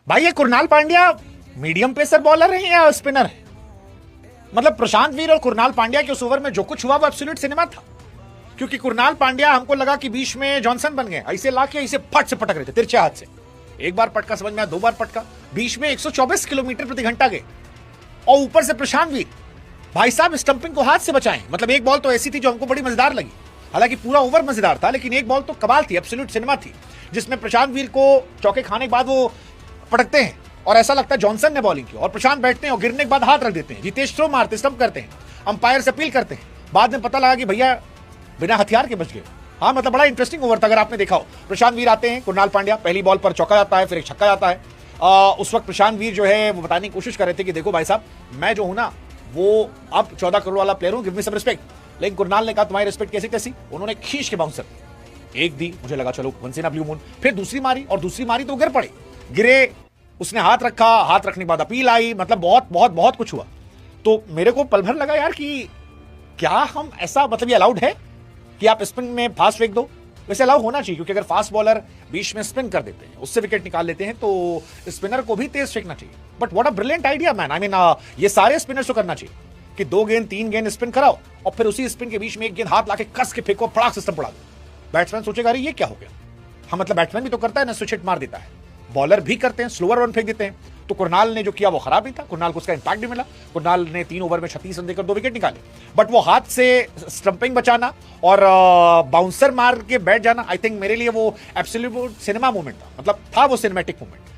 भाई ये Krunal Pandya medium pacer bowler है या स्पिनर है? मतलब प्रशांत वीर और कुरनाल पांड्या के उस ओवर में जो कुछ हुआ वो एब्सोल्यूट सिनेमा था। क्योंकि कुरनाल पांड्या हमको लगा कि बीच में जॉनसन बन गए, ऐसे लाके ऐसे फट से पटक रहे थे तिरछे हाथ से। एक बार पटका समझ में आया, दो बार पटका, बीच में 124 किलोमीटर प्रति घंटा गए। और ऊपर से प्रशांत वीर भाई साहब स्टंपिंग को हाथ से बचाएं। मतलब एक बॉल तो ऐसी थी जो हमको बड़ी मजेदार लगी, हालांकि पूरा ओवर मजेदार था, लेकिन एक बॉल तो कमाल थी, एब्सोल्यूट सिनेमा थी, जिसमें प्रशांत वीर को चौके खाने के बाद वो पटकते हैं और ऐसा लगता है जॉनसन ने बॉलिंग की, और प्रशांत बैठते हैं और गिरने के बाद हाथ रख देते हैं, जितेश थ्रो मारते स्टंप करते हैं, अंपायर से अपील करते हैं। बाद में पता लगा कि भैया बिना हथियार के बच गए। हाँ मतलब बड़ा इंटरेस्टिंग ओवर था अगर आपने देखा हो। प्रशांत वीर आते हैं, कुरनाल पांड्या पहली बॉल पर चौका जाता है, फिर एक छक्का जाता है। उस वक्त प्रशांत वीर जो है वो बताने की कोशिश कर रहे थे कि देखो भाई साहब मैं जो हूं ना वो अब 14 करोड़ वाला प्लेयर हूं, गिव मी सम रिस्पेक्ट। लेकिन कुरनाल ने कहा तुम्हारी रिस्पेक्ट कैसी कैसी, उन्होंने खींच के बाउंसर एक दी, मुझे लगा चलो once in a blue moon, फिर दूसरी मारी और दूसरी मारी तो गिर पड़े, गिरे, उसने हाथ रखा, हाथ रखने के बाद अपील आई, मतलब बहुत बहुत बहुत कुछ हुआ। तो मेरे को पल भर लगा यार कि क्या हम ऐसा, मतलब ये अलाउड है कि आप स्पिन में फास्ट फेंक दो? वैसे अलाउ होना चाहिए, क्योंकि अगर फास्ट बॉलर बीच में स्पिन कर देते हैं, उससे विकेट निकाल लेते हैं, तो स्पिनर को भी तेज फेंकना चाहिए। But what a brilliant idea man, I mean ये सारे स्पिनर्स को करना चाहिए कि 2 गेंद 3 गेंद स्पिन कराओ और फिर उसी स्पिन के बीच में एक गेंद हाथ लाके कस के फेंको, फड़ाक सिस्टम पड़ा दो। बैट्समैन सोचेगा अरे ये क्या हो गया। हाँ मतलब बैट्समैन भी तो करता है ना, स्विच हिट मार देता है, बॉलर भी करते हैं, स्लोअर रन फेंक देते हैं। तो कुरनाल ने जो किया वो खराब नहीं था, कुरनाल को उसका इंपैक्ट भी मिला। कुरनाल ने 3 ओवर में 36 रन देकर 2 विकेट निकाले। बट वो हाथ से स्टंपिंग बचाना और बाउंसर मार के बैठ जाना, आई थिंक मेरे लिए वो एब्सोल्यूट सिनेमा मोमेंट था, मतलब था वो सिनेमैटिक मोमेंट।